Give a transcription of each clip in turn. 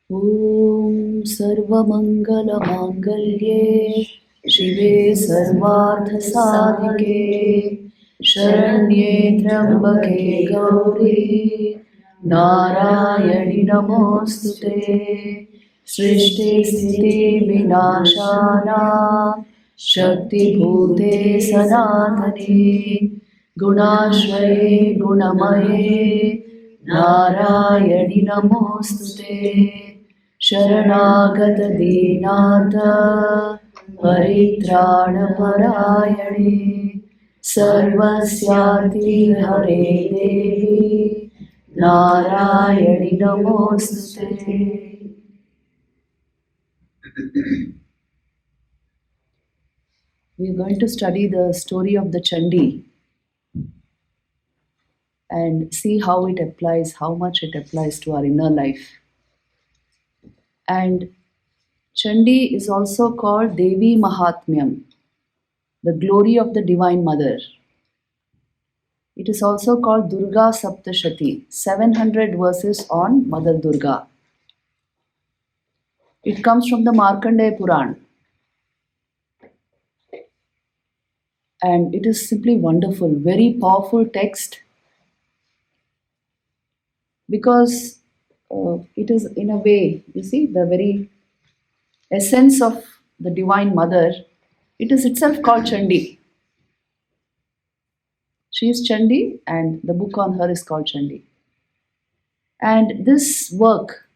Om Sarvamangala Mangalye Shive Sarvartha Sadhike Sharanye Trambake Gauri Narayani Namostute Srishti Sthiti Vinashana Shakti Bhute Sanatani Gunashraye Gunamaye Narayani Namostute Sharanagata Dinata Paritrana Parayane Sarvasyati Hare Devi Narayani Namostute. We are going to study the story of the Chandi and see how it applies, how much it applies to our inner life. And Chandi is also called Devi Mahatmyam, the glory of the Divine Mother. It is also called Durga Saptashati, 700 verses on Mother Durga. It comes from the Markandeya Puran. And it is simply wonderful, very powerful text, because it is in a way, you see, the very essence of the Divine Mother. It is itself called Chandi. She is Chandi and the book on her is called Chandi. And this work,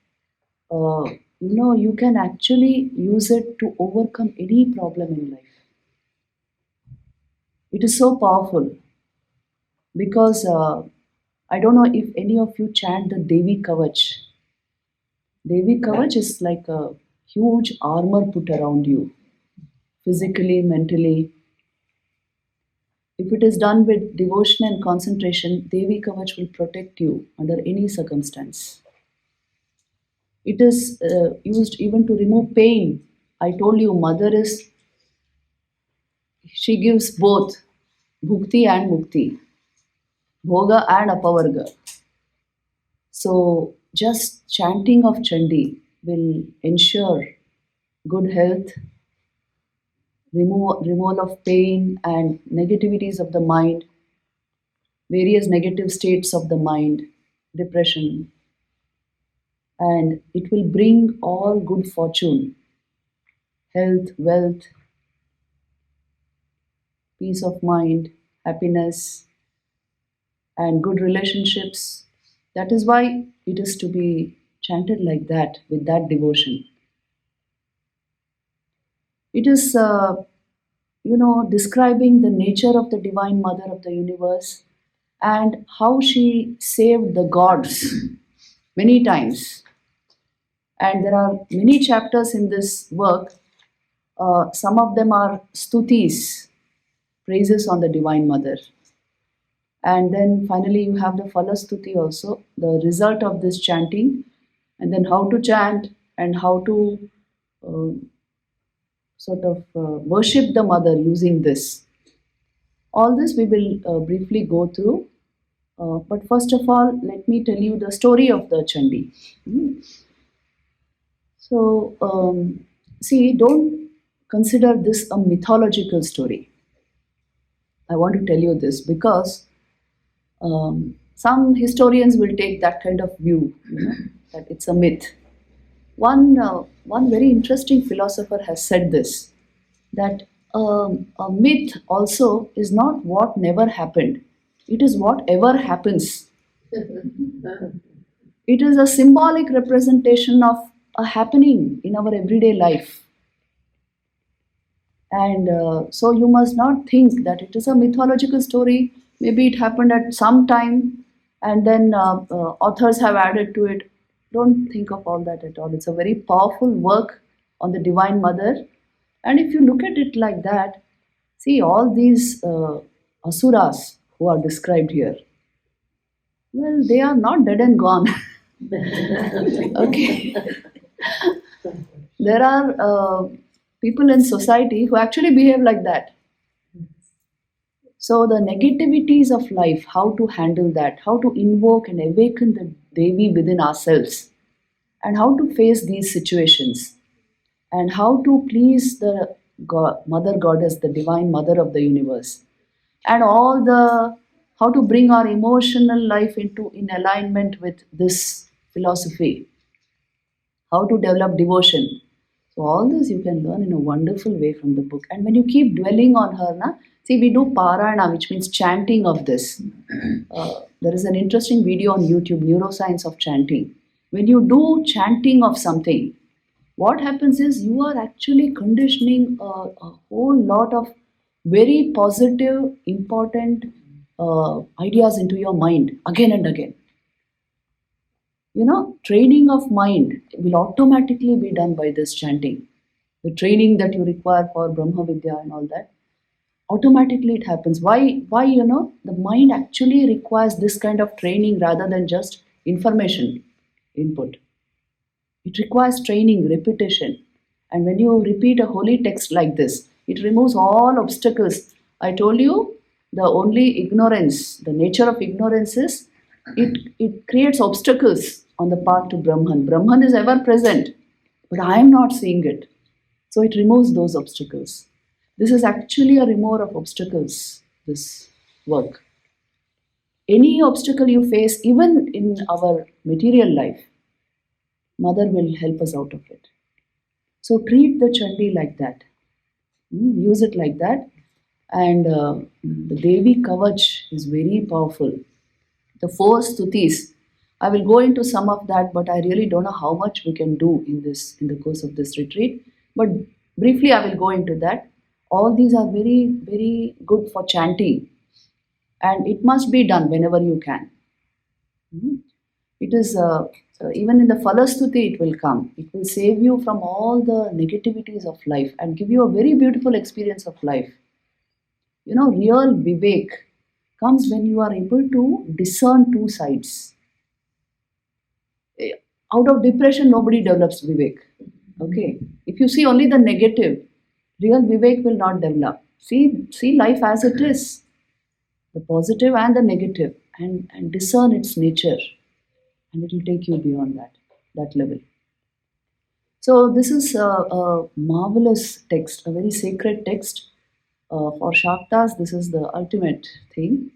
you can actually use it to overcome any problem in life. It is so powerful because I don't know if any of you chant the Devi Kavach. Devi Kavach is like a huge armor put around you, physically, mentally. If it is done with devotion and concentration, Devi Kavach will protect you under any circumstance. It is used even to remove pain. I told you, Mother she gives both bhukti and mukti, bhoga and apavarga. So just chanting of Chandi will ensure good health, removal of pain and negativities of the mind, various negative states of the mind, depression, and it will bring all good fortune, health, wealth, peace of mind, happiness, and good relationships. That is why it is to be chanted like that, with that devotion. It is, describing the nature of the Divine Mother of the universe and how she saved the gods many times. And there are many chapters in this work. Some of them are stutis, praises on the Divine Mother. And then finally you have the Falastuti also, the result of this chanting, and then how to chant and how to worship the Mother using this. All this we will briefly go through. But first of all, let me tell you the story of the Chandi. So, see, don't consider this a mythological story. I want to tell you this because some historians will take that kind of view, that it's a myth. One very interesting philosopher has said this, that a myth also is not what never happened. It is what ever happens. It is a symbolic representation of a happening in our everyday life. And so you must not think that it is a mythological story. Maybe it happened at some time and then authors have added to it. Don't think of all that at all. It's a very powerful work on the Divine Mother. And if you look at it like that, see all these asuras who are described here. Well, they are not dead and gone. Okay. There are people in society who actually behave like that. So the negativities of life, how to handle that, how to invoke and awaken the Devi within ourselves, and how to face these situations, and how to please the Mother Goddess, the Divine Mother of the universe, and all the how to bring our emotional life into in alignment with this philosophy, how to develop devotion. So all this you can learn in a wonderful way from the book. And when you keep dwelling on her, na, see we do parayana, which means chanting of this. There is an interesting video on YouTube, Neuroscience of Chanting. When you do chanting of something, what happens is you are actually conditioning a whole lot of very positive, important ideas into your mind again and again. Training of mind will automatically be done by this chanting. The training that you require for Brahma Vidya and all that, automatically it happens. Why? The mind actually requires this kind of training rather than just information input. It requires training, repetition. And when you repeat a holy text like this, it removes all obstacles. I told you the only ignorance, the nature of ignorance is it creates obstacles on the path to Brahman. Brahman is ever present, but I am not seeing it. So it removes those obstacles. This is actually a remover of obstacles, this work. Any obstacle you face, even in our material life, Mother will help us out of it. So treat the Chandi like that. Use it like that. And the Devi Kavach is very powerful. The four stutis. I will go into some of that, but I really don't know how much we can do in the course of this retreat. But briefly, I will go into that. All these are very, very good for chanting, and it must be done whenever you can. It is even in the Falastuti, it will come. It will save you from all the negativities of life and give you a very beautiful experience of life. Real Vivek comes when you are able to discern two sides. Out of depression, nobody develops Vivek. Okay. If you see only the negative, real Vivek will not develop. See life as it is, the positive and the negative, and discern its nature, and it will take you beyond that level. So this is a marvelous text, a very sacred text. For Shaktas, this is the ultimate thing,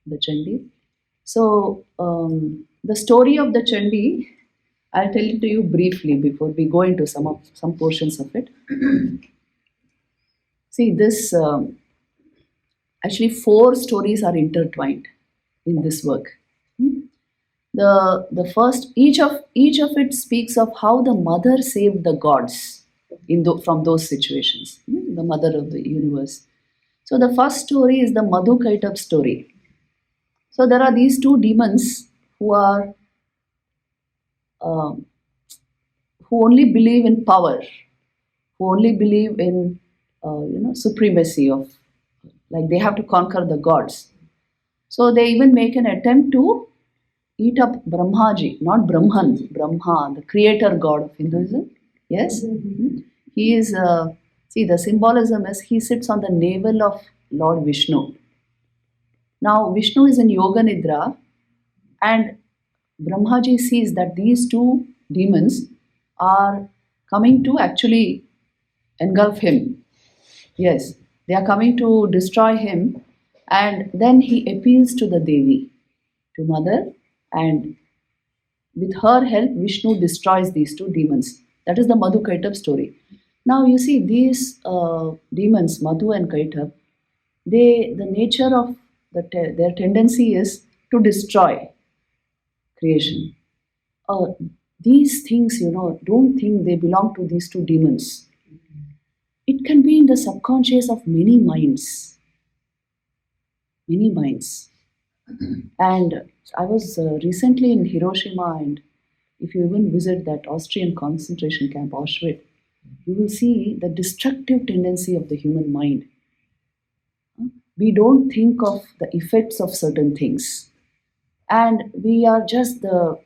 the Chandi. So the story of the Chandi, I'll tell it to you briefly before we go into some portions of it. See, this actually four stories are intertwined in this work. The first, each of it speaks of how the mother saved the gods from those situations. The mother of the universe. So the first story is the Madhukaitab story. So there are these two demons who are um, who only believe in power, who only believe in supremacy of, like they have to conquer the gods. So they even make an attempt to eat up Brahmaji, not Brahman, Brahma, the creator god of Hinduism. Yes, he is. See, the symbolism is he sits on the navel of Lord Vishnu. Now Vishnu is in Yoga Nidra, and Brahmaji sees that these two demons are coming to actually engulf him. Yes, they are coming to destroy him, and then he appeals to the Devi, to Mother, and with her help, Vishnu destroys these two demons. That is the Madhu Kaitab story. Now you see these demons, Madhu and Kaitab, the nature of their tendency is to destroy creation. Uh, these things, don't think they belong to these two demons. It can be in the subconscious of many minds. And I was recently in Hiroshima, and if you even visit that Austrian concentration camp, Auschwitz, you will see the destructive tendency of the human mind. We don't think of the effects of certain things. And we are just the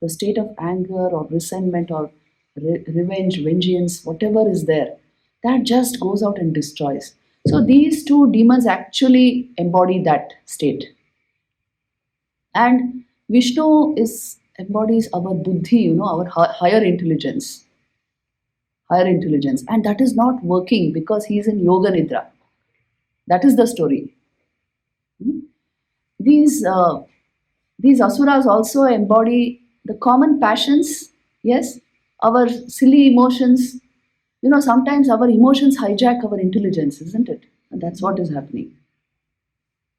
state of anger or resentment or revenge, vengeance, whatever is there, that just goes out and destroys. So these two demons actually embody that state. And Vishnu is embodies our buddhi, our higher intelligence, and that is not working because he is in yoga nidra. That is the story. Hmm? These these asuras also embody the common passions. Yes, our silly emotions. Sometimes our emotions hijack our intelligence, isn't it? And that's what is happening.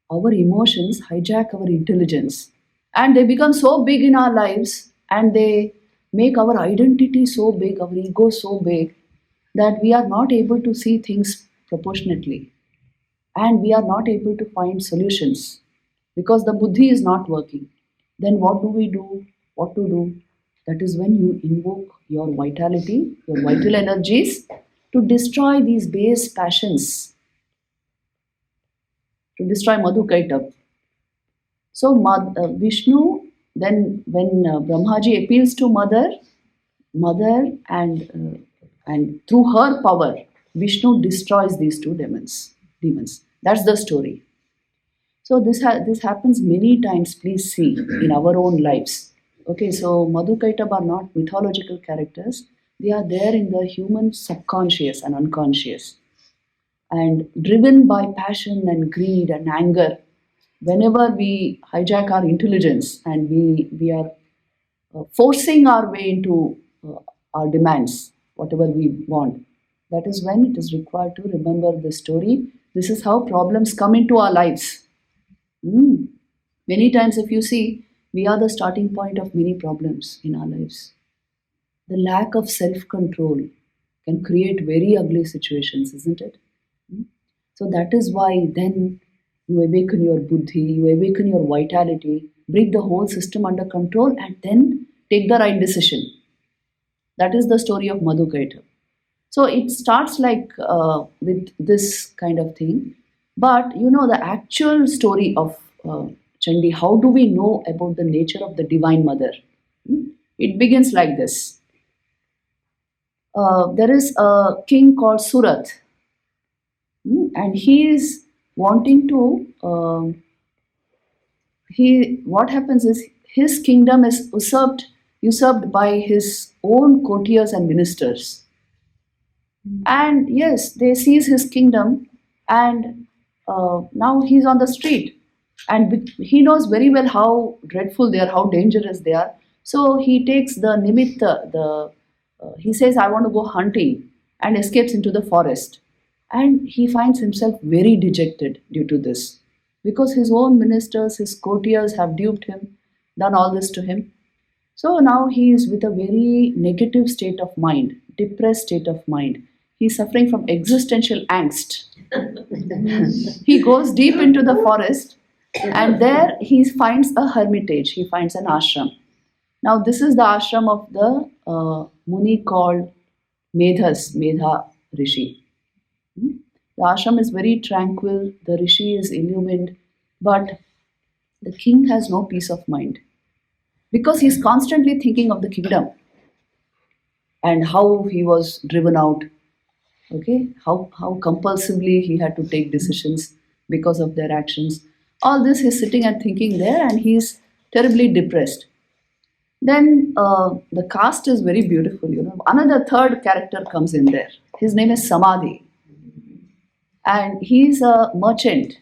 Our emotions hijack our intelligence, and they become so big in our lives, and they make our identity so big, our ego so big, that we are not able to see things proportionately, and we are not able to find solutions because the buddhi is not working. Then what do we do? What to do? That is when you invoke your vitality, your vital energies, to destroy these base passions, to destroy Madhukaitab. So Vishnu, then when Brahmaji appeals to mother, and through her power, Vishnu destroys these two demons. Demons. That's the story. So this happens many times. Please see in our own lives. Okay, so Madhukaitab are not mythological characters. They are there in the human subconscious and unconscious, and driven by passion and greed and anger. Whenever we hijack our intelligence and we are forcing our way into our demands, whatever we want, that is when it is required to remember the story. This is how problems come into our lives. Mm. Many times, if you see, we are the starting point of many problems in our lives. The lack of self control can create very ugly situations, isn't it? Mm. So that is why then you awaken your buddhi, you awaken your vitality, bring the whole system under control, and then take the right decision. That is the story of Madhukaita. So it starts like with this kind of thing. But the actual story of Chandi, how do we know about the nature of the Divine Mother? Hmm? It begins like this. There is a king called Surat, and he is wanting to. What happens is his kingdom is usurped by his own courtiers and ministers. And yes, they seize his kingdom, and now he's on the street. And he knows very well how dreadful they are, how dangerous they are. So he takes the nimitta, he says, I want to go hunting, and escapes into the forest. And he finds himself very dejected due to this, because his own ministers, his courtiers have duped him, done all this to him. So now he is with a very negative state of mind, depressed state of mind. He's suffering from existential angst. He goes deep into the forest, and there he finds a hermitage, he finds an ashram. Now, this is the ashram of the Muni called Medha Rishi. The ashram is very tranquil, the Rishi is illumined, but the king has no peace of mind because he's constantly thinking of the kingdom and how he was driven out. Okay, how compulsively he had to take decisions because of their actions. All this he's sitting and thinking there, and he's terribly depressed. Then the cast is very beautiful. Another third character comes in there. His name is Samadhi, and he's a merchant,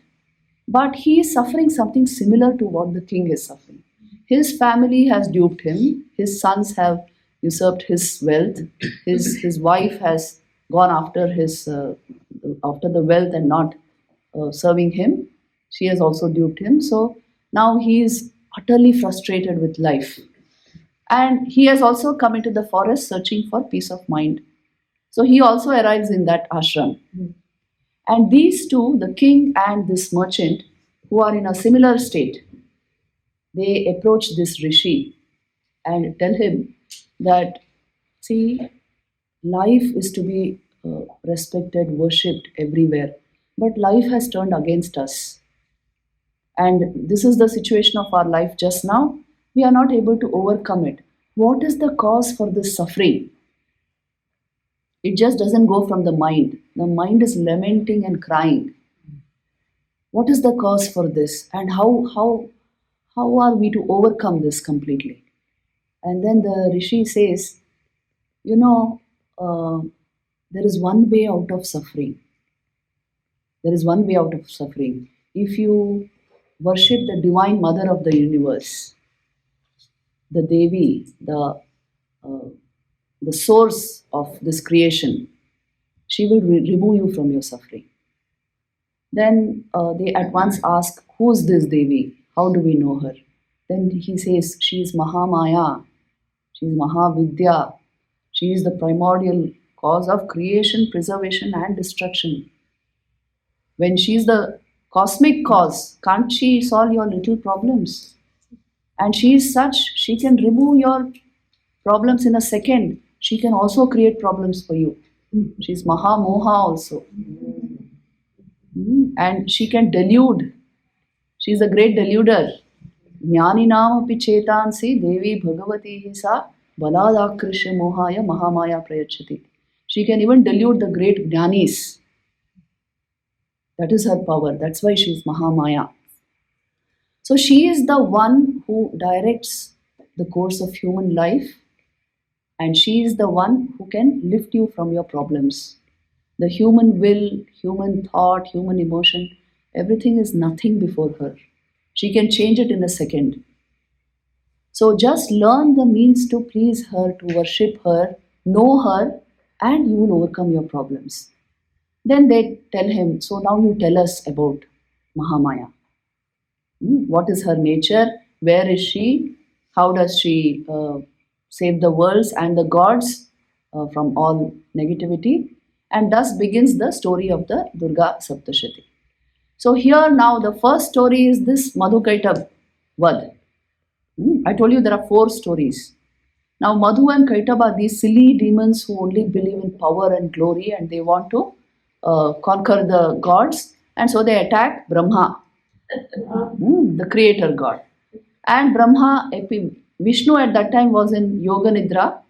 but he is suffering something similar to what the king is suffering. His family has duped him. His sons have usurped his wealth. His wife has gone after the wealth and not serving him. She has also duped him. So now he is utterly frustrated with life. And he has also come into the forest searching for peace of mind. So he also arrives in that ashram. And these two, the king and this merchant, who are in a similar state, they approach this rishi and tell him that, see, life is to be respected, worshipped everywhere, but life has turned against us. And this is the situation of our life just now. We are not able to overcome it. What is the cause for this suffering? It just doesn't go from the mind. The mind is lamenting and crying. What is the cause for this? And how are we to overcome this completely? And then the Rishi says, you know, uh, there is one way out of suffering. There is one way out of suffering. If you worship the divine mother of the universe, the Devi, uh, the source of this creation, she will remove you from your suffering. Then they at once ask, who is this Devi? How do we know her? Then he says, she is Mahamaya, she is Mahavidya, she is the primordial cause of creation, preservation, and destruction. When she is the cosmic cause, can't she solve your little problems? And she is such, she can remove your problems in a second. She can also create problems for you. She's Mahamoha also. And she can delude. She's a great deluder. Jnani api chetansi devi bhagavati hi sa baladakrishya mohaya mahamaya prayachati. She can even delude the great jnanis. That is her power. That's why she is Mahamaya. So she is the one who directs the course of human life, and she is the one who can lift you from your problems. The human will, human thought, human emotion, everything is nothing before her. She can change it in a second. So just learn the means to please her, to worship her, know her, and you will overcome your problems. Then they tell him, so now you tell us about Mahamaya. What is her nature? Where is she? How does she save the worlds and the gods from all negativity? And thus begins the story of the Durga Saptashati. So here now the first story is this Madhukaita Vad. I told you there are 4 stories. Now Madhu and Kaitaba are these silly demons who only believe in power and glory, and they want to conquer the gods, and so they attack Brahma, the creator god. And Brahma, Vishnu at that time was in Yoga Nidra.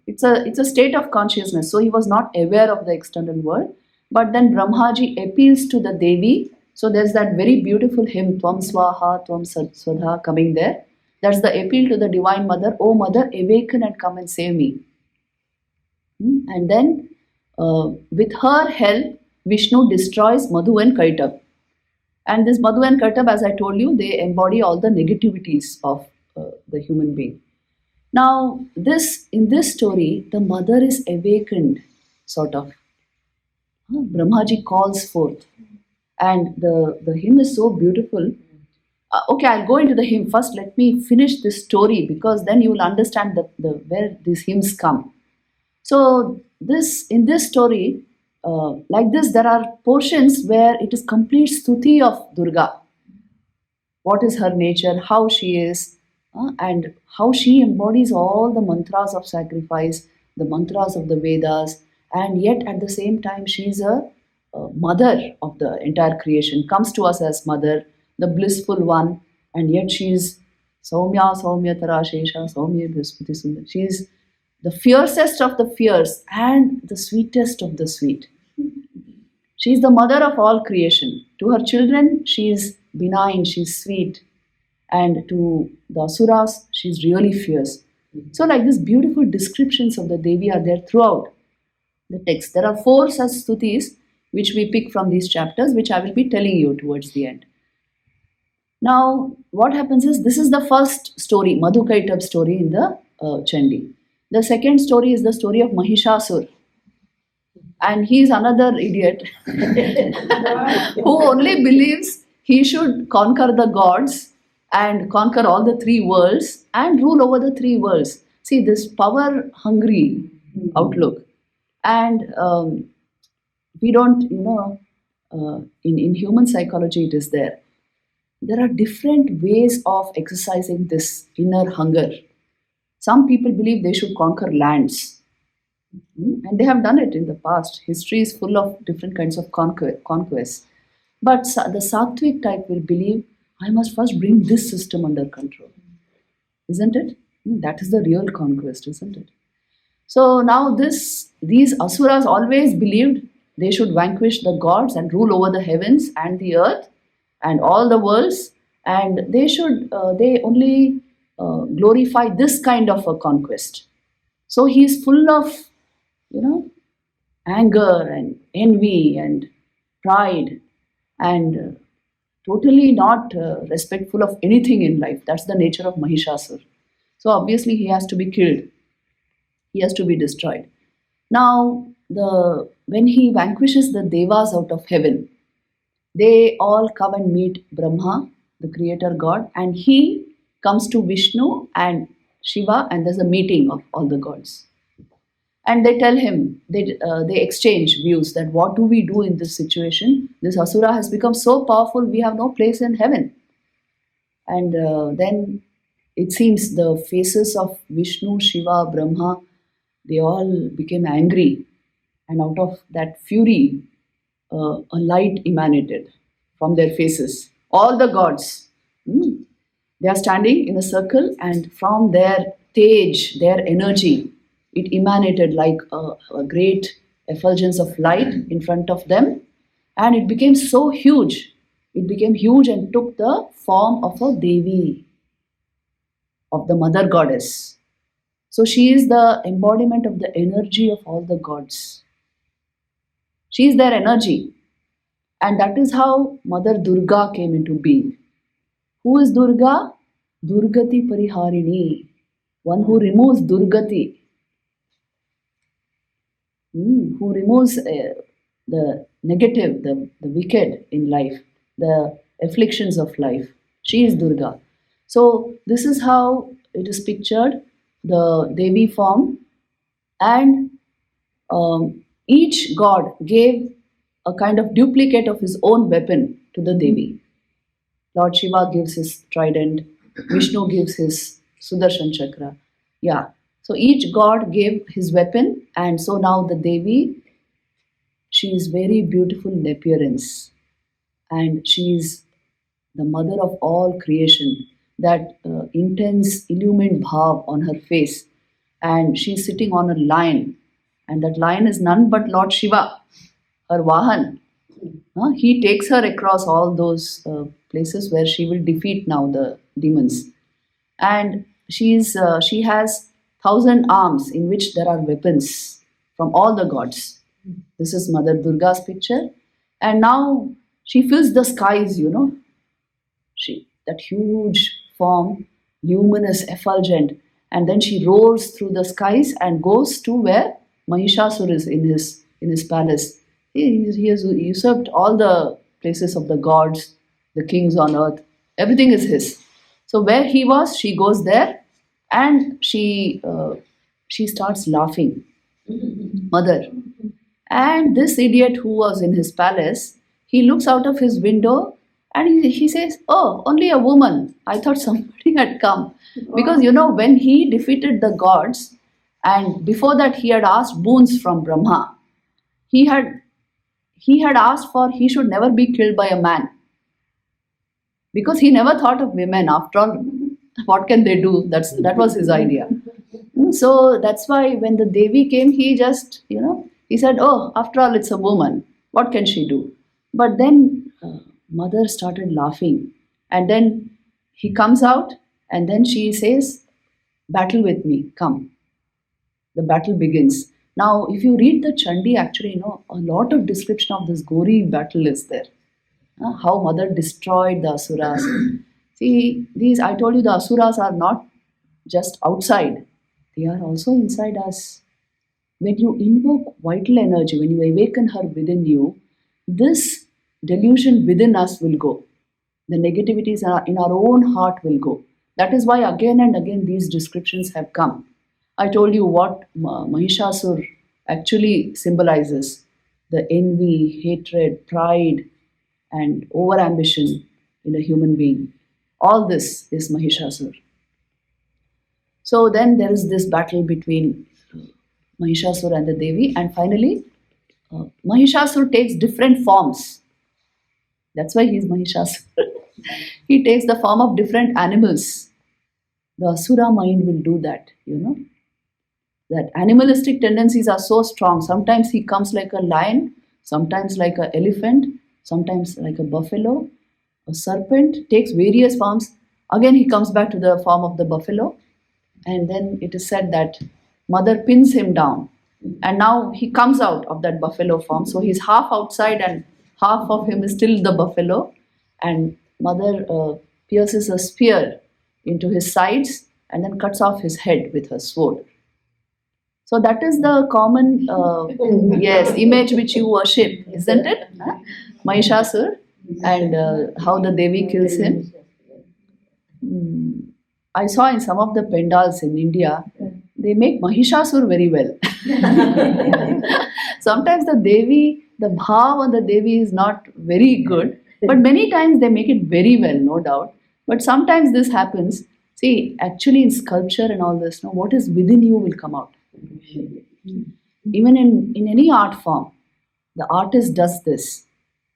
It's a state of consciousness, so he was not aware of the external world. But then Brahmaji appeals to the Devi. So there's that very beautiful hymn, Tvam Swaha, Tvam Swadha, coming there. That's the appeal to the Divine Mother. Oh Mother, awaken and come and save me. And then with her help, Vishnu destroys Madhu and Kaitab. And this Madhu and Kaitab, as I told you, they embody all the negativities of the human being. Now, in this story, the mother is awakened, sort of. Brahmaji calls forth. And the hymn is so beautiful. Okay, I'll go into the hymn first. Let me finish this story, because then you will understand where these hymns come. So in this story, like this, there are portions where it is complete stuti of Durga. What is her nature, how she is, and how she embodies all the mantras of sacrifice, the mantras of the Vedas, and yet at the same time she is a mother of the entire creation, comes to us as mother, the blissful one, and yet she is Saumya Saumya Tarashesha Saumya Brihaspati Sundar. She is the fiercest of the fierce and the sweetest of the sweet. She is the mother of all creation. To her children, she is benign, she is sweet. And to the asuras, she is really fierce. So like this, beautiful descriptions of the Devi are there throughout the text. There are 4 such stutis which we pick from these chapters, which I will be telling you towards the end. Now, what happens is, this is the first story, Madhukaitab story in the Chandi. The second story is the story of Mahishasur. And he is another idiot who only believes he should conquer the gods and conquer all the 3 worlds and rule over the 3 worlds. See, this power-hungry outlook. And we don't, in human psychology it is there. There are different ways of exercising this inner hunger. Some people believe they should conquer lands. And they have done it in the past. History is full of different kinds of conquests. But the Sattvic type will believe, I must first bring this system under control. Isn't it? That is the real conquest, isn't it? So now these asuras always believed they should vanquish the gods and rule over the heavens and the earth and all the worlds, and they only glorify this kind of a conquest. So he is full of, you know, anger and envy and pride and totally not respectful of anything in life. That's the nature of Mahishasur. So obviously he has to be killed. He has to be destroyed. Now, when he vanquishes the devas out of heaven, they all come and meet Brahma, the creator god, and he comes to Vishnu and Shiva, and there's a meeting of all the gods. And they tell him, they exchange views that what do we do in this situation? This Asura has become so powerful, we have no place in heaven. And then it seems the faces of Vishnu, Shiva, Brahma, they all became angry. And out of that fury, a light emanated from their faces. All the gods, they are standing in a circle, and from their tej, their energy, it emanated like a great effulgence of light in front of them, and it became so huge. It became huge and took the form of a Devi, of the mother goddess. So she is the embodiment of the energy of all the gods. She is their energy. And that is how Mother Durga came into being. Who is Durga? Durgati Pariharini, one who removes Durgati, who removes the negative, the wicked in life, the afflictions of life. She is Durga. So this is how it is pictured, the Devi form, and each god gave a kind of duplicate of his own weapon to the Devi. Lord Shiva gives his trident, Vishnu gives his Sudarshan Chakra. Yeah. So each god gave his weapon, and so now the Devi, she is very beautiful in appearance, and she is the mother of all creation. That intense illumined bhav on her face, and she is sitting on a lion, and that lion is none but Lord Shiva, her Vahan. He takes her across all those places where she will defeat now the demons. And she has 1,000 arms in which there are weapons from all the gods. This is Mother Durga's picture. And now she fills the skies, that huge form, luminous, effulgent. And then she rolls through the skies and goes to where Mahishasur is in his palace. He has usurped all the places of the gods, the kings on earth. Everything is his. So where he was, she goes there, and she starts laughing, Mother. And this idiot who was in his palace, he looks out of his window and he says, "Oh, only a woman. I thought somebody had come." Because when he defeated the gods, and before that he had asked boons from Brahma, he had asked for he should never be killed by a man. Because he never thought of women. After all, what can they do? That was his idea. So that's why when the Devi came, he just, he said, "Oh, after all, it's a woman. What can she do?" But then Mother started laughing. And then he comes out, and then she says, "Battle with me, come." The battle begins. Now, if you read the Chandi, actually, a lot of description of this gory battle is there. How Mother destroyed the Asuras. See, I told you the Asuras are not just outside. They are also inside us. When you invoke vital energy, when you awaken her within you, this delusion within us will go. The negativities in our own heart will go. That is why again and again these descriptions have come. I told you what Mahishasur actually symbolizes: the envy, hatred, pride, and overambition in a human being. All this is Mahishasur. So then there is this battle between Mahishasur and the Devi, and finally Mahishasur takes different forms. That's why he's Mahishasura. He takes the form of different animals. The Asura mind will do that, that animalistic tendencies are so strong. Sometimes he comes like a lion, sometimes like an elephant, sometimes like a buffalo, a serpent, takes various forms. Again, he comes back to the form of the buffalo, and then it is said that mother pins him down. And now he comes out of that buffalo form. So he's half outside and half of him is still the buffalo. And mother pierces a spear into his sides and then cuts off his head with her sword. So that is the common, yes, image which you worship, isn't it? Huh? Mahishasur, and how the Devi kills him. I saw in some of the pandals in India, they make Mahishasur very well. Sometimes the Devi, the bhav on the Devi is not very good, but many times they make it very well, no doubt. But sometimes this happens. See, actually in sculpture and all this, what is within you will come out. Even in any art form, the artist does this.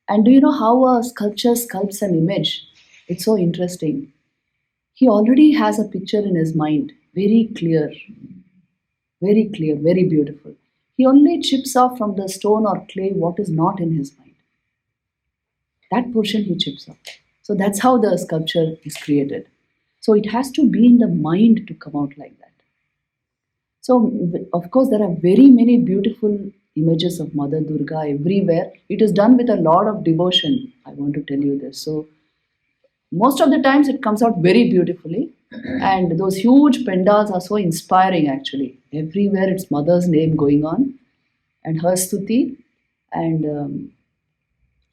And do you know how a sculpture sculpts an image? It's so interesting. He already has a picture in his mind, very clear, very beautiful. He only chips off from the stone or clay what is not in his mind. That portion he chips off. So that's how the sculpture is created. So it has to be in the mind to come out like that. So, of course, there are very many beautiful images of Mother Durga everywhere. It is done with a lot of devotion. I want to tell you this. So, most of the times it comes out very beautifully. And those huge pandals are so inspiring actually. Everywhere it's Mother's name going on and her stuti. And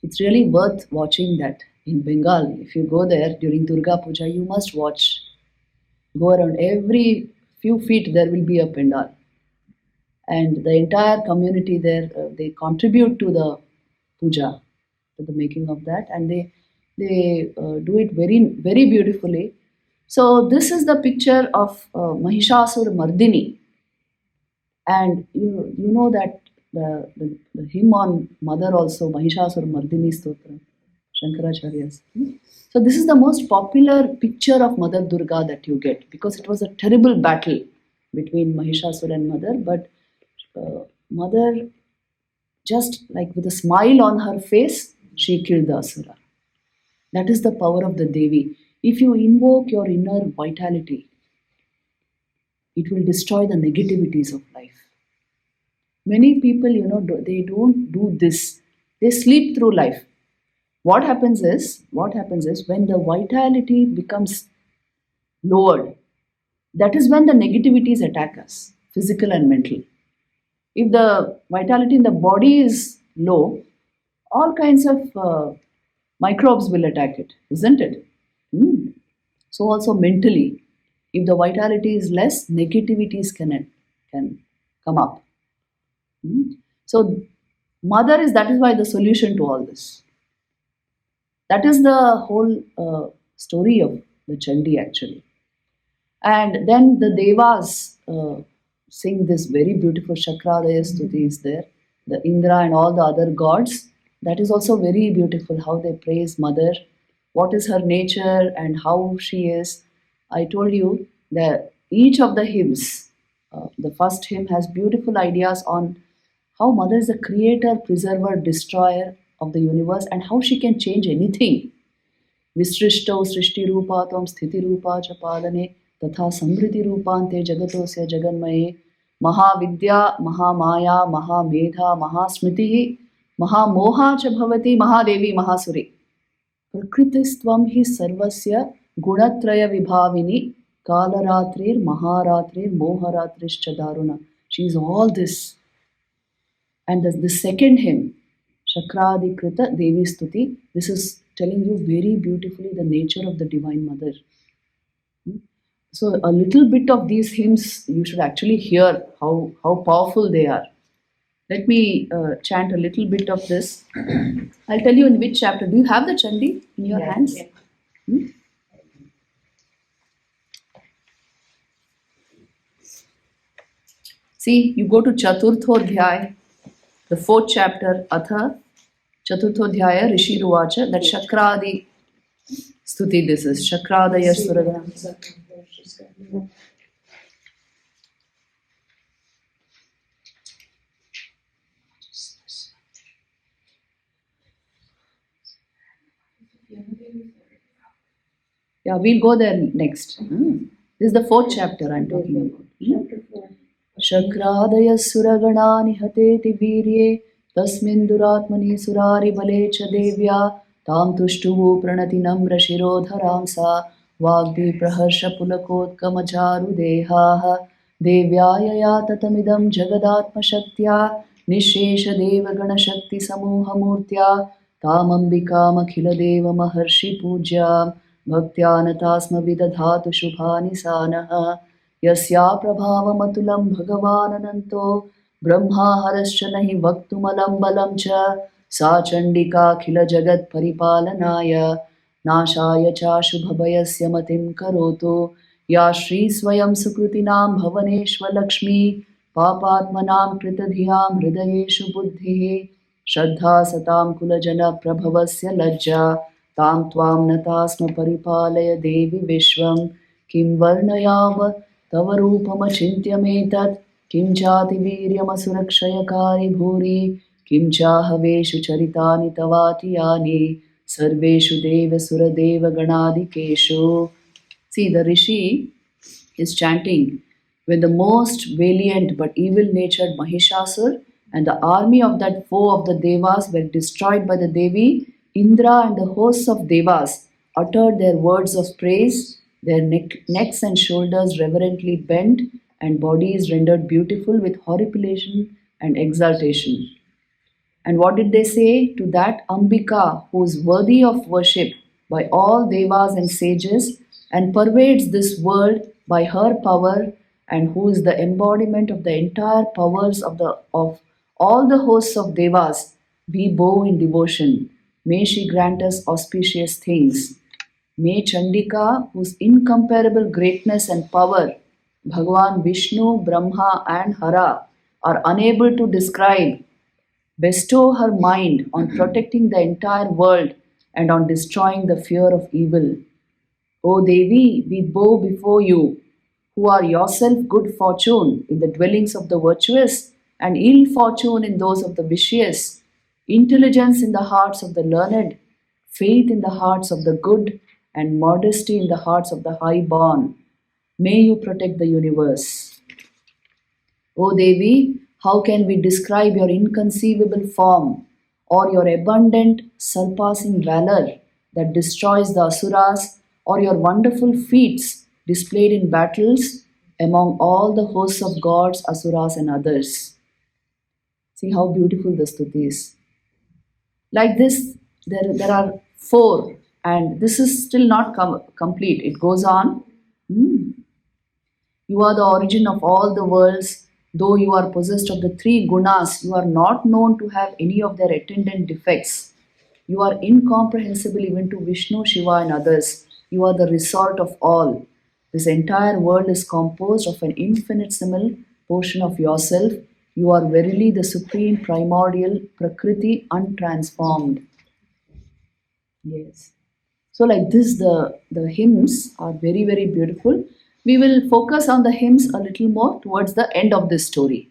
it's really worth watching that in Bengal. If you go there during Durga Puja, you must watch. Go around every few feet there will be a pandal, and the entire community there they contribute to the puja, to the making of that, and they do it very beautifully. So this is the picture of Mahishasur Mardini, and you know that the hymn on mother also, Mahishasur Mardini Stotra, Shankaracharya's. So this is the most popular picture of Mother Durga that you get, because it was a terrible battle between Mahishasur and Mother, but Mother, just like with a smile on her face, she killed the Asura. That is the power of the Devi. If you invoke your inner vitality, it will destroy the negativities of life. Many people, they don't do this. They sleep through life. What happens is when the vitality becomes lowered, that is when the negativities attack us, physical and mental. If the vitality in the body is low, all kinds of microbes will attack it, isn't it? Hmm. So also mentally, if the vitality is less, negativities can come up. Hmm. So that is why the solution to all this. That is the whole story of the Chandi actually. And then the Devas sing this very beautiful Shakradaya Stuti is there. The Indra and all the other gods. That is also very beautiful, how they praise Mother, what is her nature and how she is. I told you that each of the hymns, the first hymn has beautiful ideas on how Mother is the creator, preserver, destroyer of the universe, and how she can change anything. Visrishtau srishti rupa tvam sthiti rupa cha padane तथा समृद्धि रूपांते जगतो से जगन्मये महाविद्या महामाया महामेधा महास्मृति महामोहा च भवति महादेवी महासुरी प्रकृतिस्त्वं हि सर्वस्य गुणत्रय विभाविनी कालरात्रिर् महारात्रिर् मोहरात्रिश्च दारुणा. She is all this. And the second hymn, Shakradikrita Devi Stuti, this is telling you very beautifully the nature of the Divine Mother. So a little bit of these hymns, you should actually hear how powerful they are. Let me chant a little bit of this. I'll tell you in which chapter. Do you have the Chandi in your hands? Yes. Hmm? See, you go to Chaturthodhyay, the fourth chapter, Atha Chaturthodhyaya Rishi Ruvacha, that Shakradi Stuti, this is Shakradaya Suragana. Yeah, we'll go there next. This is the fourth chapter I'm talking about. Shakradaya Suragana Nihateti Virye Tasmin Duratmani Surari Bale Cha Devya Tam Tushtuvu Pranati Namra Shirodharam Sa Vagdi Praharsha Pulakotkamacharu Dehaha Devyaya Tatamidam Jagadatma Shaktya Nishesha Devagana Shakti Samuha Murtya Tamambika Makhila Deva Maharshi Puja Bhaktyanataasma Vidadhatu Shubhani Sanaha Yasya Prabhavamatulam Bhagavanananto Brahma Harascha Nahi Vaktumalam Balam Cha Sa Chandika Khila Jagat Paripalanaya Nashaya Cha Shubhabayasya Matim Karotu Ya Shri Swayam Sukrutinam Bhavaneshwa Lakshmi Papatmanam Kritadhyam Hridayeshu Buddhihi Shraddha Satam Kulajana Prabhavasya Lajja Tam Tvam Natasma Paripalaya Devi Vishwam Kim Varnayam Tavarupamachintyametat Kim Chati Viryamasurakshayakari Bhuri Kim Chahaveshu Charitani Tavatiyani Sarveshu Deva Suradeva Ganadikeshu. See, the Rishi is chanting when the most valiant but evil-natured Mahishasur and the army of that foe of the Devas were destroyed by the Devi, Indra and the hosts of Devas uttered their words of praise, their necks and shoulders reverently bent, and bodies rendered beautiful with horripilation and exaltation. And what did they say? To that Ambika, who is worthy of worship by all devas and sages, and pervades this world by her power, and who is the embodiment of the entire powers of all the hosts of devas, we bow in devotion. May she grant us auspicious things. May Chandika, whose incomparable greatness and power Bhagavan Vishnu, Brahma, and Hara are unable to describe, bestow her mind on protecting the entire world and on destroying the fear of evil. O Devi, we bow before you, who are yourself good fortune in the dwellings of the virtuous and ill fortune in those of the vicious, intelligence in the hearts of the learned, faith in the hearts of the good, and modesty in the hearts of the high-born. May you protect the universe. O Devi, how can we describe your inconceivable form or your abundant, surpassing valor that destroys the asuras or your wonderful feats displayed in battles among all the hosts of gods, asuras, and others? See how beautiful the stuti is. Like this, there are four, and this is still not complete. It goes on. You are the origin of all the worlds. Though you are possessed of the three gunas, you are not known to have any of their attendant defects. You are incomprehensible even to Vishnu, Shiva, and others. You are the resort of all. This entire world is composed of an infinitesimal portion of yourself. You are verily the supreme primordial Prakriti untransformed. Yes. So like this, the hymns are very, very beautiful. We will focus on the hymns a little more towards the end of this story.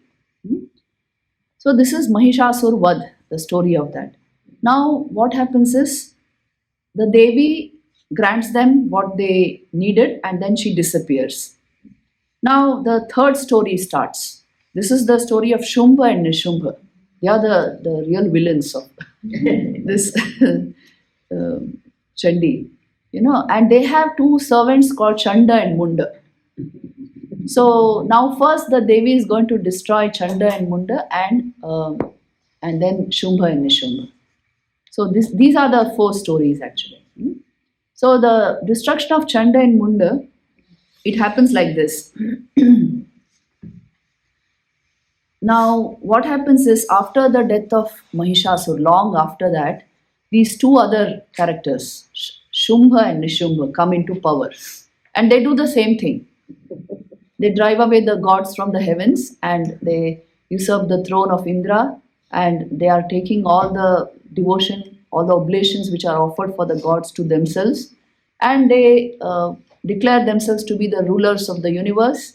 So this is Mahishasur Vad, the story of that. Now what happens is the Devi grants them what they needed and then she disappears. Now the third story starts. This is the story of Shumbha and Nishumbha. They are the real villains of this Chandi. And they have two servants called Chanda and Munda. So now first the Devi is going to destroy Chanda and Munda and then Shumbha and Nishumbha. So these are the four stories actually. So the destruction of Chanda and Munda, it happens like this. Now what happens is after the death of Mahishasur, long after that, these two other characters, Shumbha and Nishumbha, come into power. And they do the same thing. They drive away the gods from the heavens and they usurp the throne of Indra, and they are taking all the devotion, all the oblations which are offered for the gods to themselves, and they declare themselves to be the rulers of the universe.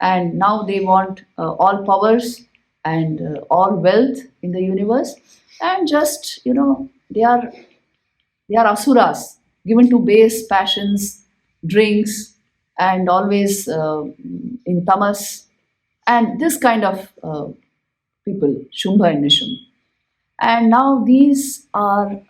And now they want all powers and all wealth in the universe, and just they are asuras, given to base passions, drinks, and always in tamas, and this kind of people, Shumbha and Nishum. And now these are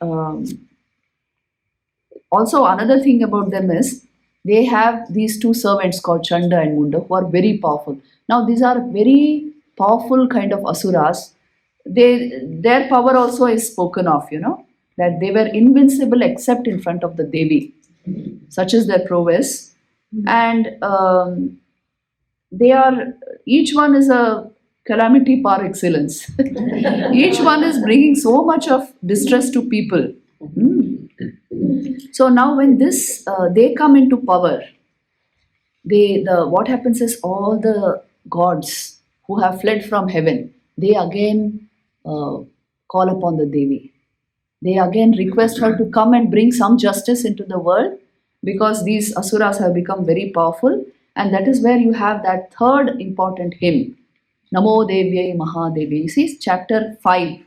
also another thing about them is they have these two servants called Chanda and Munda who are very powerful. Now these are very powerful kind of asuras. Their power also is spoken of, that they were invincible except in front of the Devi. Such is their prowess. And they are, each one is a calamity par excellence. Each one is bringing so much of distress to people. So now when they come into power, what happens is all the gods who have fled from heaven, they again call upon the Devi. They again request her to come and bring some justice into the world, because these asuras have become very powerful. And that is where you have that third important hymn, Namo Devyai Mahadevi. You see, chapter 5.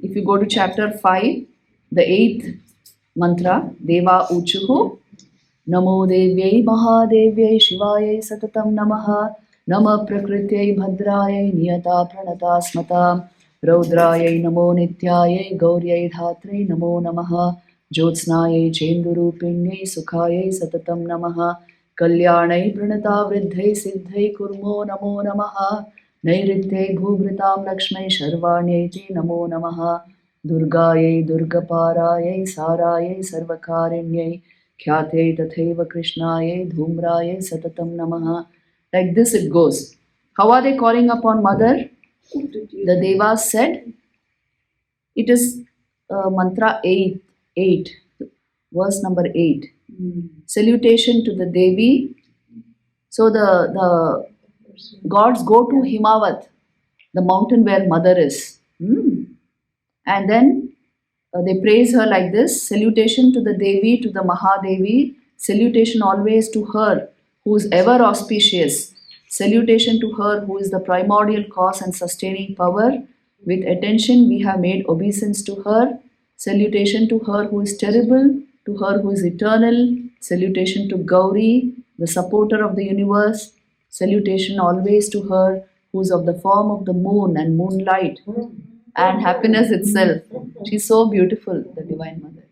If you go to chapter 5, the 8th mantra, Deva Uchuhu, Namo Devyai Mahadevyai Shivayai Satatam Namaha, Nama Prakrityai Bhadrayai Niyata Pranata Smata, Raudrayai Namo Nityayai Gauryai Dhatre Namo Namaha, Jyotsnayai Chendurupinyai Sukhayai Satatam Namaha, Kalyanai Pranata Vridhai Siddhai Kurmo Namo Namaha, Nairitye Bhuvritam Lakshmai Sharvanyai Namo Namaha, Durgayai Durgaparayai Sarayai Sarvakarinyai Khyate Tatheva Krishnayai Dhumrayai Satatam Namaha. Like this it goes. How are they calling upon Mother? The Devas said, it is mantra 8, verse number 8. Salutation to the Devi. So the gods go to Himavat, the mountain where Mother is. And then they praise her like this. Salutation to the Devi, to the Mahadevi. Salutation always to her who is ever auspicious. Salutation to her who is the primordial cause and sustaining power. With attention we have made obeisance to her. Salutation to her who is terrible, to her who is eternal. Salutation to Gauri, the supporter of the universe. Salutation always to her who is of the form of the moon and moonlight and happiness itself. She is so beautiful, the Divine Mother.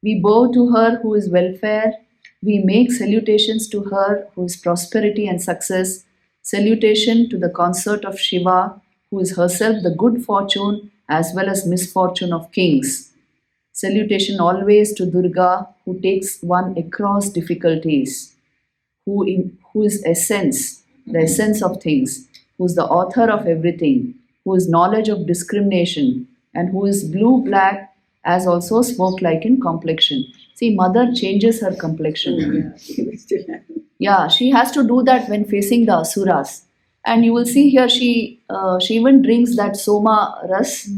We bow to her who is welfare. We make salutations to her who is prosperity and success. Salutation to the consort of Shiva, who is herself the good fortune as well as misfortune of kings. Salutation always to Durga, who takes one across difficulties, who is essence, the essence of things, who is the author of everything, who is knowledge of discrimination, and who is blue-black as also smoke-like in complexion. See, Mother changes her complexion. Yeah, she has to do that when facing the asuras. And you will see here she even drinks that soma ras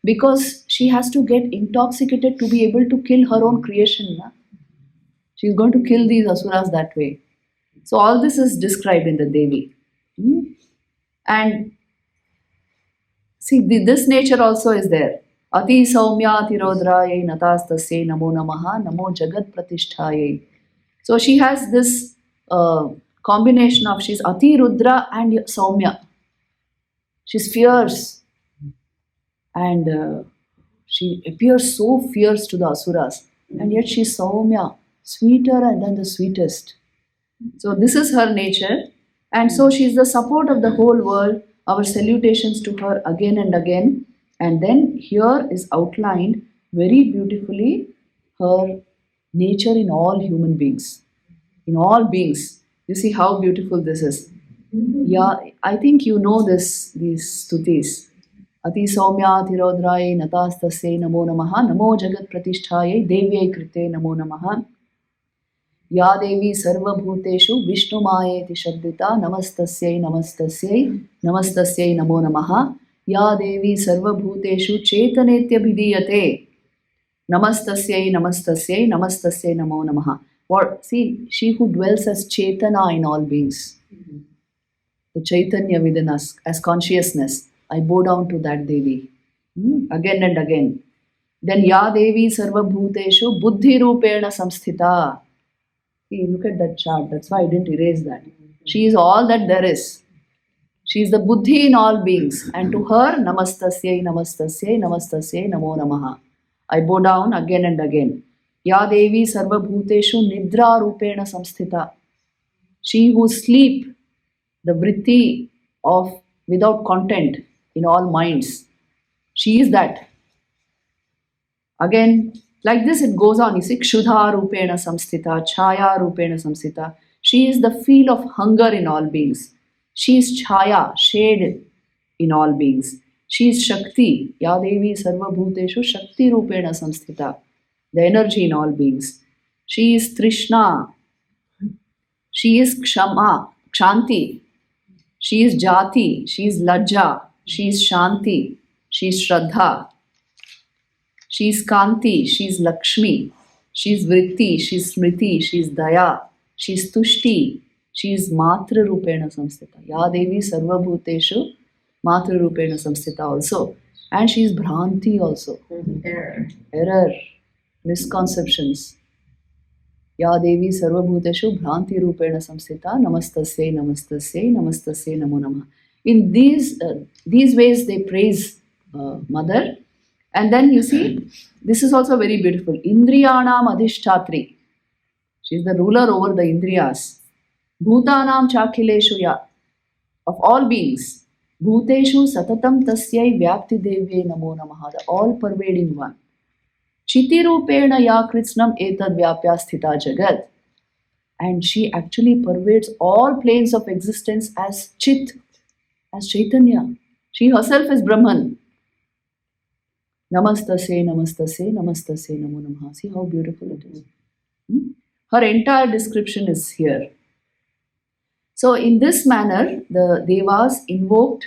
because she has to get intoxicated to be able to kill her own creation. Na? She's going to kill these asuras that way. So all this is described in the Devi. And see, this nature also is there. Ati Saumya Tirodraye Natastasye Namo Namaha Namo Jagat Pratishthayai. So she has this combination of, she's Ati Rudra and Saumya. She's fierce. And she appears so fierce to the asuras. And yet she's Saumya, sweeter and than the sweetest. So this is her nature. And so she's the support of the whole world. Our salutations to her again and again. And then here is outlined very beautifully her nature in all human beings. In all beings. You see how beautiful this is. Yeah, I think you know these stutis. Ati Saumya Tirodraye Natastasye Namo Namaha Namo Jagat Pratishthayai Devyai Krite Namo Namaha Ya Devi Sarva Bhuteshu Vishnu Mayeti Shabdita Namastasyai Namastasyai Namastasyai Namo Namaha Ya Devi Sarvabhuteshu Chetanetya Bhidiyate. Namastasyai, Namastasyai, Namastasyai Namo Namaha. What? See, she who dwells as Chetana in all beings, the Chaitanya within us, as consciousness. I bow down to that Devi. Again and again. Then Ya Devi Sarvabhuteshu Buddhi Rupena Samsthita. See, look at that chart. That's why I didn't erase that. She is all that there is. She is the Buddhi in all beings. And to her, Namastasyai, Namastasyai, Namastasyai, Namo Namaha. I bow down again and again. Ya Devi Sarvabhuteshu Nidra Rupena Samsthita. She who sleep, the vritti of without content in all minds. She is that. Again, like this it goes on. You see, Kshudha Rupena Samsthita, Chaya Rupena Samsthita. She is the feel of hunger in all beings. She is Chaya, shade in all beings. She is Shakti, Ya Devi Sarvabhuteshu Shakti Rupena Samsthita, the energy in all beings. She is Trishna. She is Kshama, Kshanti. She is Jati. She is Lajja. She is Shanti. She is Shraddha. She is Kanti. She is Lakshmi. She is Vritti. She is Smriti. She is Daya. She is Tushti. She is Matra Rupena Samsthita. Ya Devi Sarvabhuteshu Matra Rupena Samsthita also. And she is Bhranti also. Error. Misconceptions. Ya Devi Sarvabhuteshu Bhranti Rupena Samsthita. Namastasyai, Namastasyai, Namastasyai Namo Namaha. In these ways they praise Mother. And then you see, this is also very beautiful. Indriyanam Adhishtatri. She is the ruler over the Indriyas. Bhutanam Chakhileshu Ya. Of all beings. Bhuteshu Satatam Tasyai Vyapti Devye Namo Namaha. The all-pervading one. Chitirupena Ya Kritsnam Etad Vyapya Sthita Jagat. And she actually pervades all planes of existence as Chit, as Chaitanya. She herself is Brahman. Namastasya, Namastasya, Namastasya, Namo Namaha. See how beautiful it is. Her entire description is here. So in this manner, the Devas invoked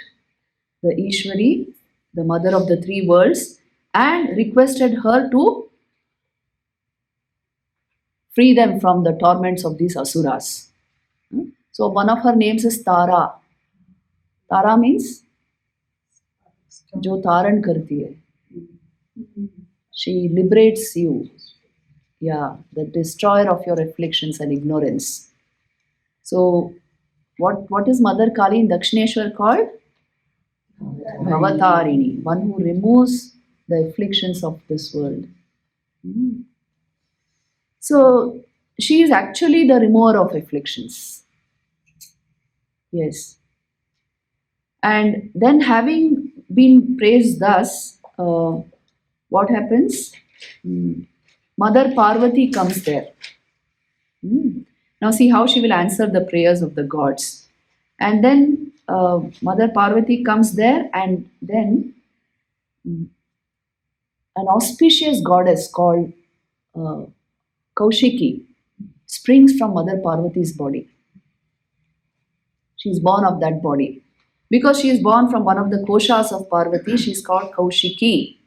the Ishwari, the mother of the three worlds, and requested her to free them from the torments of these asuras. So one of her names is Tara. Tara means jo taran karti hai. She liberates you. Yeah, the destroyer of your afflictions and ignorance. So what is Mother Kali in Dakshineshwar called? Bhavatarini, one who removes the afflictions of this world. So she is actually the remover of afflictions. Yes. And then having been praised thus, what happens? Mother Parvati comes there. Now see how she will answer the prayers of the gods. And then Mother Parvati comes there, and then an auspicious goddess called Kaushiki springs from Mother Parvati's body. She is born of that body. Because she is born from one of the koshas of Parvati, she is called Kaushiki.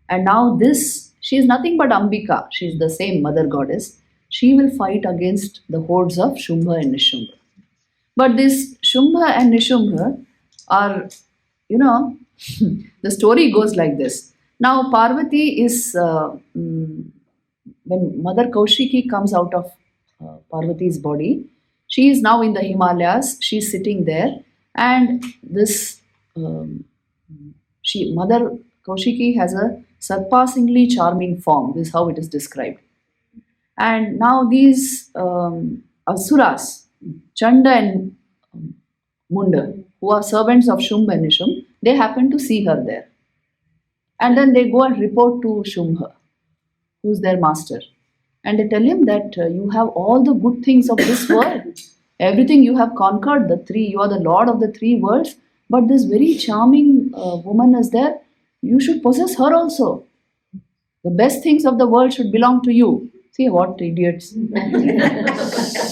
And now this, she is nothing but Ambika. She is the same mother goddess. She will fight against the hordes of Shumbha and Nishumbha. But this Shumbha and Nishumbha are, the story goes like this. Now Parvati is, when Mother Kaushiki comes out of Parvati's body, she is now in the Himalayas. She is sitting there, and this Mother Kaushiki has a surpassingly charming form. This is how it is described. And now these asuras, Chanda and Munda, who are servants of Shumbha and Nishum, they happen to see her there. And then they go and report to Shumbha, who is their master. And they tell him that you have all the good things of this world. Everything you have conquered, you are the lord of the three worlds. But this very charming woman is there. You should possess her also. The best things of the world should belong to you. See what idiots.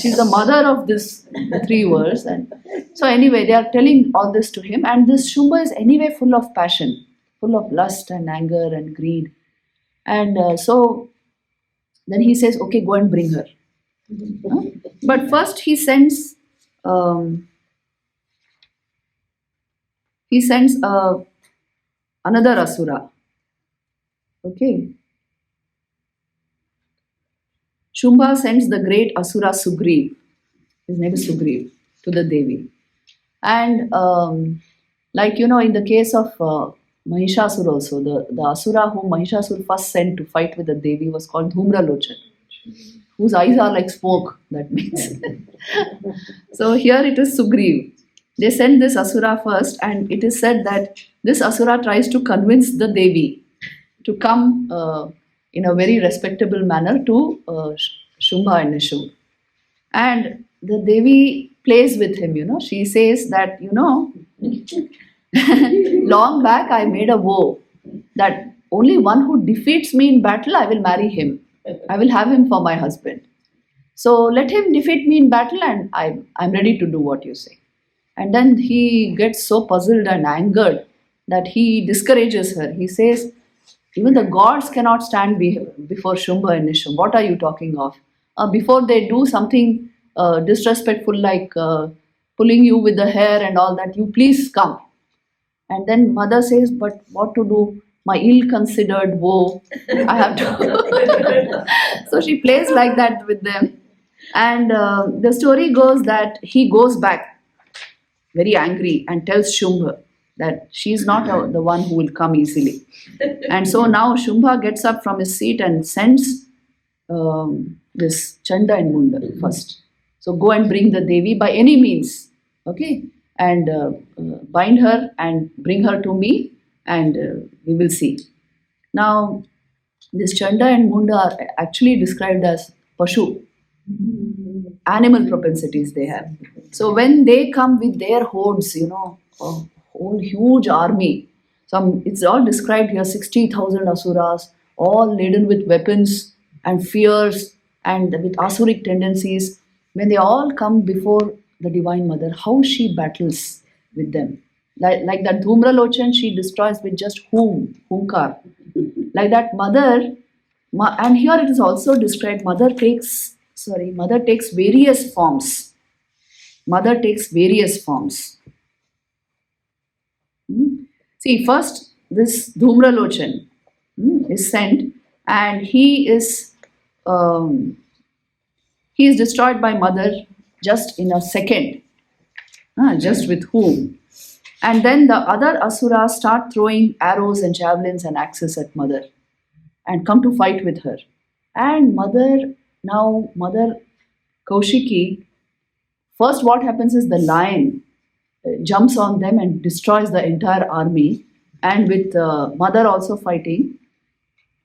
She's the mother of the three worlds, and So anyway, they are telling all this to him, and this Shumba is anyway full of passion, full of lust and anger and greed. And so then he says, okay, go and bring her. Huh? But first um, he sends another asura. Okay, Shumba sends the great asura Sugriv. His name is Sugriv, to the Devi. And like in the case of Mahishasura also, the asura whom Mahishasura first sent to fight with the Devi was called Dhumralochan, whose eyes are like smoke, that means. So here it is Sugriv. They send this asura first, and it is said that this asura tries to convince the Devi to come in a very respectable manner to Shumba and Nishur. And the Devi plays with him. She says that, long back I made a vow that only one who defeats me in battle, I will marry him. I will have him for my husband. So let him defeat me in battle, and I'm ready to do what you say. And then he gets so puzzled and angered that he discourages her. He says, even the gods cannot stand before Shumba and Nishum. What are you talking of? Before they do something disrespectful like pulling you with the hair and all that, you please come. And then mother says, but what to do? My ill-considered woe. I have to. So she plays like that with them. And the story goes that he goes back very angry and tells Shumba that she's not the one who will come easily. And so now Shumba gets up from his seat and sends this Chanda and Munda first. So go and bring the Devi by any means, okay? And bind her and bring her to me, and we will see. Now, this Chanda and Munda are actually described as Pashu, animal propensities they have. So when they come with their hordes, a whole huge army, it's all described here, 60,000 asuras, all laden with weapons and fears and with asuric tendencies. When they all come before the Divine Mother, how she battles with them. Like that Dhumralochan, she destroys with just Humkar. Like that mother, and here it is also described, mother takes various forms. Mother takes various forms. See, first this Dhumralochan is sent, and he is destroyed by mother just in a second, just with whom. And then the other asuras start throwing arrows and javelins and axes at mother and come to fight with her. And mother Kaushiki, first what happens is the lion jumps on them and destroys the entire army, and with mother also fighting.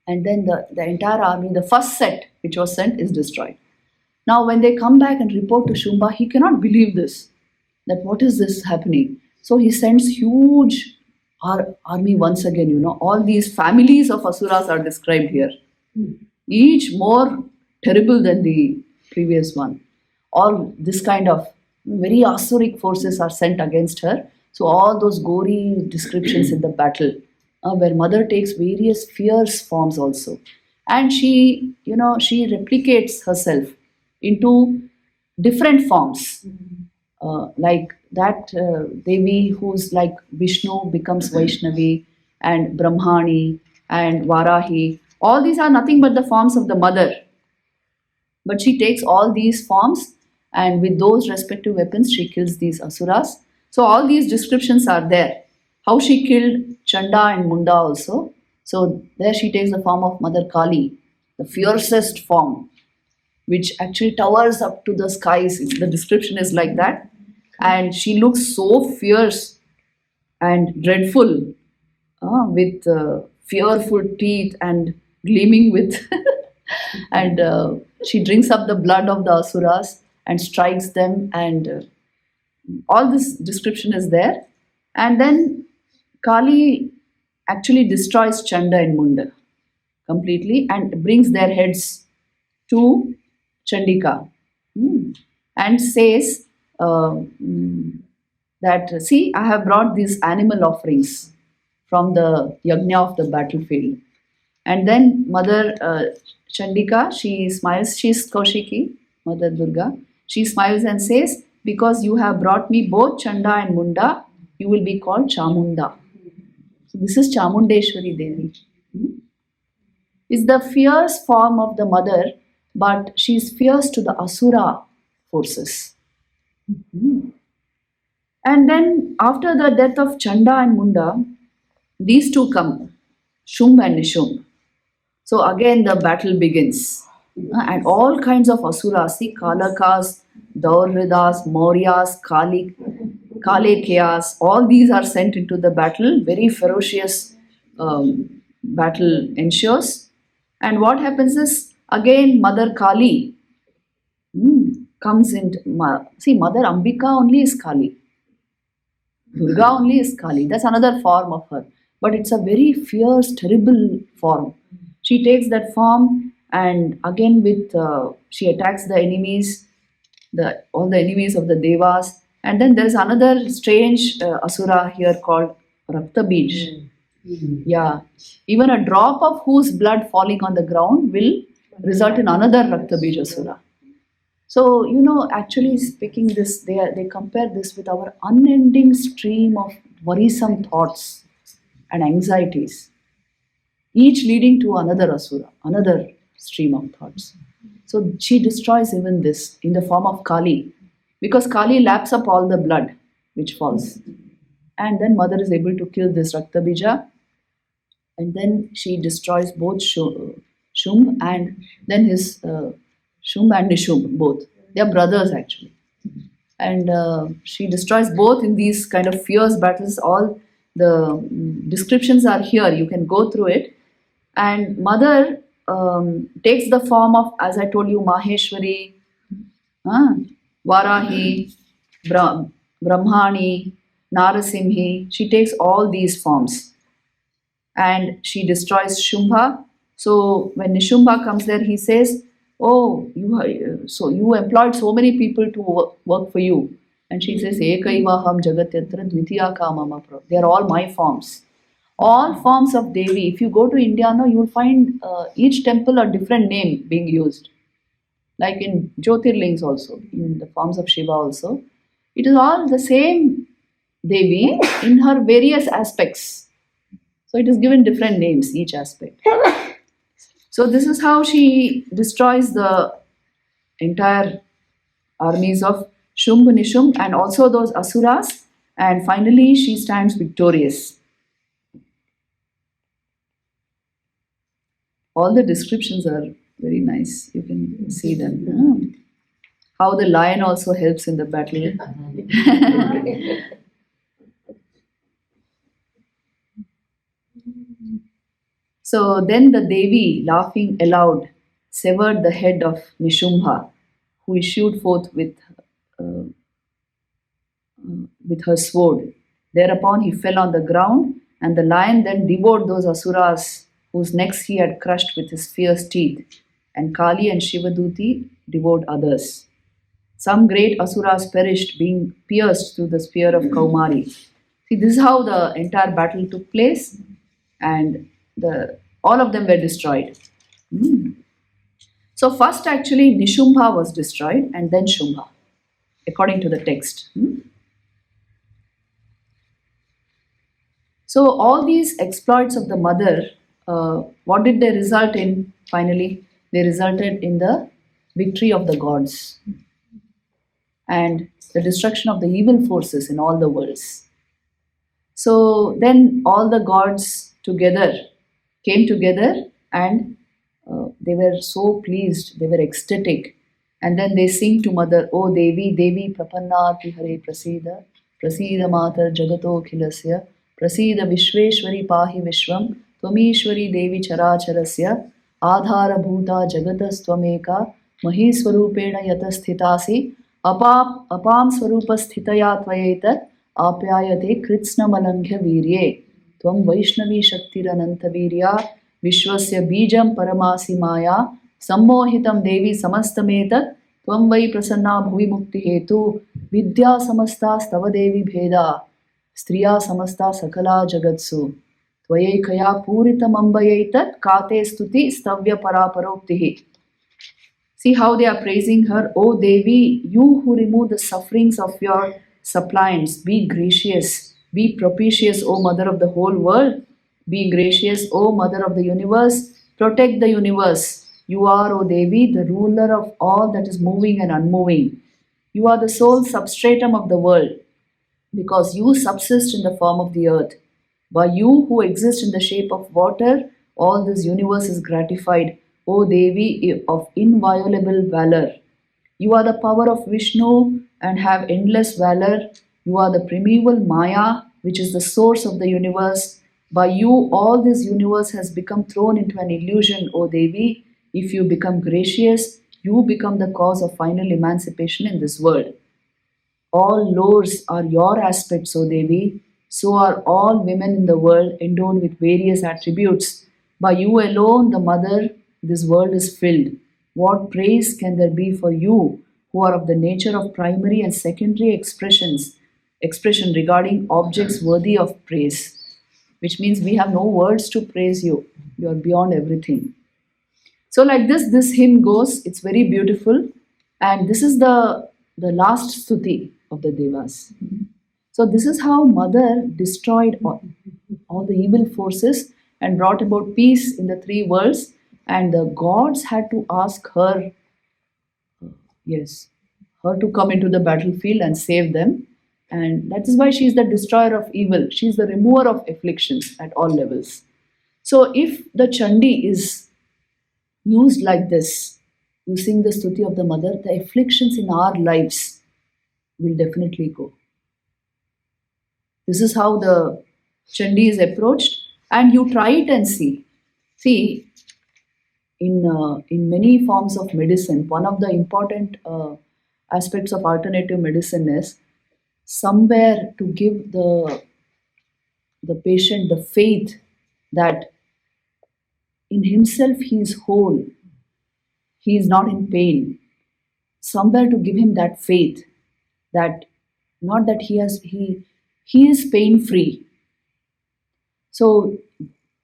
And then the entire army, the first set which was sent, is destroyed. Now when they come back and report to Shumba, he cannot believe this, that what is this happening? So he sends huge army once again, all these families of asuras are described here. Each more terrible than the previous one. All this kind of very asuric forces are sent against her. So all those gory descriptions in the battle, where mother takes various fierce forms also. And she replicates herself into different forms. Like that Devi who's like Vishnu becomes Vaishnavi, and Brahmani and Varahi. All these are nothing but the forms of the mother. But she takes all these forms, and with those respective weapons she kills these asuras. So all these descriptions are there. How she killed Chanda and Munda also. So there she takes the form of Mother Kali, the fiercest form, which actually towers up to the skies. The description is like that. And she looks so fierce and dreadful, with fearful teeth and gleaming with, and she drinks up the blood of the asuras and strikes them, and all this description is there. And then Kali actually destroys Chanda and Munda completely and brings their heads to Chandika, and says, that, see, I have brought these animal offerings from the yajna of the battlefield. And then Mother Chandika, she smiles, she's Kaushiki, Mother Durga. She smiles and says, because you have brought me both Chanda and Munda, you will be called Chamunda. So this is Chamundeshwari Devi. Is the fierce form of the mother, but she is fierce to the Asura forces. And then after the death of Chanda and Munda, these two come, Shumb and Nishumb. So again the battle begins. And all kinds of Asuras, see, Kalakas, Daurridas, Mauryas, Kalekayas, all these are sent into the battle. Very ferocious battle ensures. And what happens is, again, Mother Kali comes in. See, Mother Ambika only is Kali. Durga only is Kali. That's another form of her. But it's a very fierce, terrible form. She takes that form and again she attacks the enemies, all the enemies of the Devas. And then there's another strange Asura here called Raktabij. Yeah. Even a drop of whose blood falling on the ground will result in another Raktabij Asura. So, actually speaking this, they compare this with our unending stream of worrisome thoughts and anxieties, each leading to another Asura, another stream of thoughts. So she destroys even this in the form of Kali, because Kali laps up all the blood which falls. And then Mother is able to kill this Raktabija, and then she destroys both Shumb and then his Shumb and Nishumb, both. They are brothers actually. And she destroys both in these kind of fierce battles. All the descriptions are here, you can go through it. And Mother takes the form of, as I told you, Maheshwari, Varahi, Brahmani, Narasimhi. She takes all these forms. And she destroys Shumbha. So when Nishumbha comes there, he says, oh, you employed so many people to work for you. And she says, Ekaivaham Jagatyatra Dvitiya Kamama Pra. They are all my forms. All forms of Devi. If you go to India now, you will find each temple a different name being used. Like in Jyotirlings also, in the forms of Shiva also. It is all the same Devi in her various aspects. So it is given different names, each aspect. So this is how she destroys the entire armies of Shumb, Nishumb and also those Asuras. And finally she stands victorious. All the descriptions are very nice. You can see them. How the lion also helps in the battle. So then the Devi, laughing aloud, severed the head of Nishumbha, who issued forth with her sword. Thereupon he fell on the ground, and the lion then devoured those Asuras whose necks he had crushed with his fierce teeth, and Kali and Shivaduti devoured others. Some great Asuras perished, being pierced through the spear of Kaumari. See, this is how the entire battle took place, and all of them were destroyed. So first actually Nishumbha was destroyed and then Shumbha, according to the text. So all these exploits of the mother, what did they result in finally? They resulted in the victory of the gods and the destruction of the evil forces in all the worlds. So then all the gods came together and they were so pleased, they were ecstatic. And then they sing to Mother, O Devi, Devi Prapannati Hare Prasida, Prasida Matar Jagato Khilasya, Prasida Vishweshwari Pahi Vishwam, Tvamishwari Devi Characharasya, Adhara Bhuta Jagatas Tvameka, Mahiswarupena Yatasthitasi, Apam Swarupa Sthitaya Tvayeta, Apyayate Kritsna Malangya Virye. Tvam Vaishnavi Shaktiranantavirya Vishwasya Bijam Paramasi Maya Sammohitam Devi Samastametat Tvam Vai Prasanna Bhuvi Mukti Hetu Vidya samasta stava devi bheda striya samasta sakala jagatsu tvayekaya puritamambayaitat kate stuti stavya paraparoktihi. See how they are praising her. O Devi, you who remove the sufferings of your suppliants, be gracious, be propitious, O Mother of the whole world. Be gracious, O Mother of the universe. Protect the universe. You are, O Devi, the ruler of all that is moving and unmoving. You are the sole substratum of the world because you subsist in the form of the earth. By you who exist in the shape of water, all this universe is gratified, O Devi of inviolable valor. You are the power of Vishnu and have endless valor. You are the primeval Maya, which is the source of the universe. By you, all this universe has become thrown into an illusion, O Devi. If you become gracious, you become the cause of final emancipation in this world. All lores are your aspects, O Devi. So are all women in the world endowed with various attributes. By you alone, the Mother, this world is filled. What praise can there be for you, who are of the nature of primary and secondary expression regarding objects worthy of praise? Which means we have no words to praise you. You are beyond everything. So like this hymn goes. It's very beautiful, and this is the last stuti of the devas. So this is how Mother destroyed all the evil forces and brought about peace in the three worlds. And the gods had to ask her, yes, her to come into the battlefield and save them. And that is why she is the destroyer of evil. She is the remover of afflictions at all levels. So if the Chandi is used like this, using the stuti of the Mother, the afflictions in our lives will definitely go. This is how the Chandi is approached, and you try it and see. See, in many forms of medicine, one of the important aspects of alternative medicine is somewhere to give the patient the faith that in himself he is whole, he is not in pain. Somewhere to give him that faith that not that he is pain free. So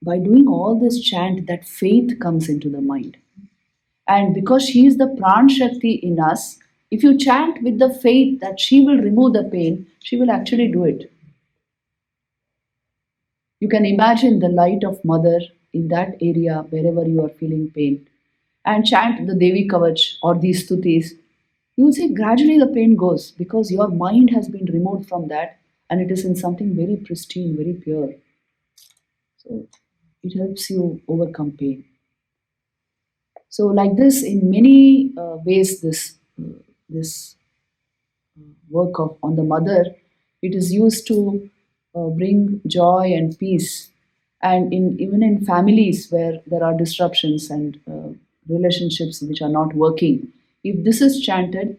by doing all this chant, that faith comes into the mind. And because she is the pran shakti in us, if you chant with the faith that she will remove the pain, she will actually do it. You can imagine the light of Mother in that area wherever you are feeling pain and chant the Devi Kavach or these stutis. You will see gradually the pain goes because your mind has been removed from that and it is in something very pristine, very pure. So it helps you overcome pain. So like this, in many ways, this work of on the Mother, it is used to bring joy and peace, and even in families where there are disruptions and relationships which are not working, if this is chanted,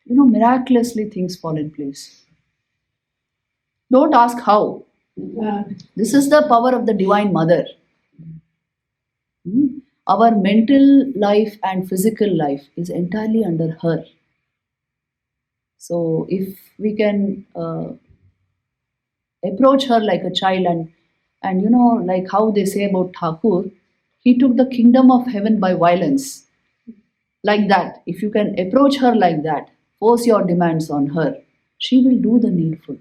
miraculously things fall in place. Don't ask how. This is the power of the Divine Mother. Our mental life and physical life is entirely under her. So if we can approach her like a child and like how they say about Thakur, he took the kingdom of heaven by violence. Like that, if you can approach her like that, force your demands on her, she will do the needful.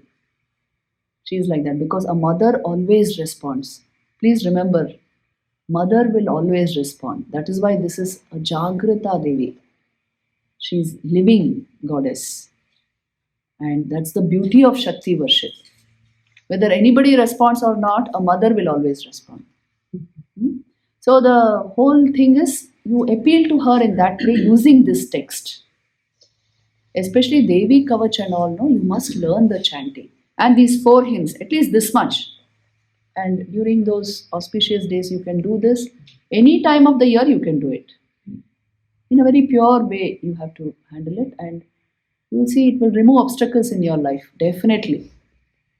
She is like that because a mother always responds. Please remember, Mother will always respond. That is why this is a Jagrata Devi. She is living goddess. And that's the beauty of Shakti worship. Whether anybody responds or not, a mother will always respond. So the whole thing is you appeal to her in that way using this text. Especially Devi Kavach and all, no, you must learn the chanting. And these 4 hymns, at least this much. And during those auspicious days, you can do this. Any time of the year, you can do it. In a very pure way, you have to handle it. And you will see it will remove obstacles in your life, definitely.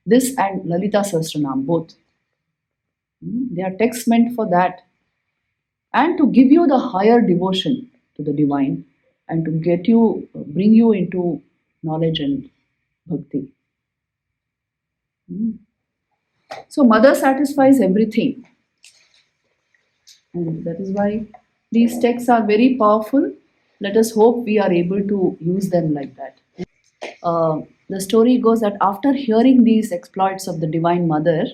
This and Lalita Sahasranam, both. They are texts meant for that. And to give you the higher devotion to the divine and to bring you into knowledge and bhakti. Mm. So mother satisfies everything. And that is why these texts are very powerful. Let us hope we are able to use them like that. The story goes that after hearing these exploits of the Divine Mother,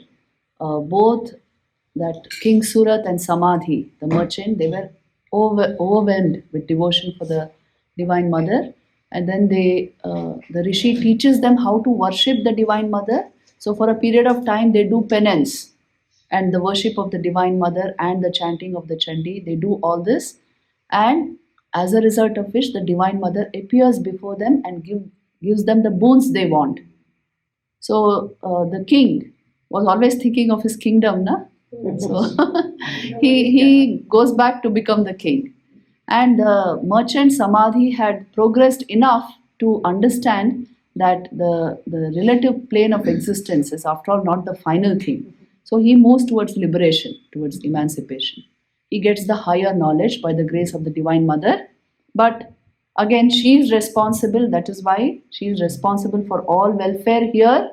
both that King Surat and Samadhi, the merchant, they were overwhelmed with devotion for the Divine Mother. And then the Rishi teaches them how to worship the Divine Mother. So for a period of time, they do penance and the worship of the Divine Mother and the chanting of the Chandi. They do all this, and as a result of which, the Divine Mother appears before them and gives them the boons they want. So the king was always thinking of his kingdom, na? So he goes back to become the king. And the merchant Samadhi had progressed enough to understand that the relative plane of existence is, after all, not the final thing. So he moves towards liberation, towards emancipation. He gets the higher knowledge by the grace of the Divine Mother. But again, she is responsible. That is why she is responsible for all welfare here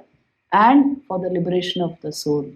and for the liberation of the soul.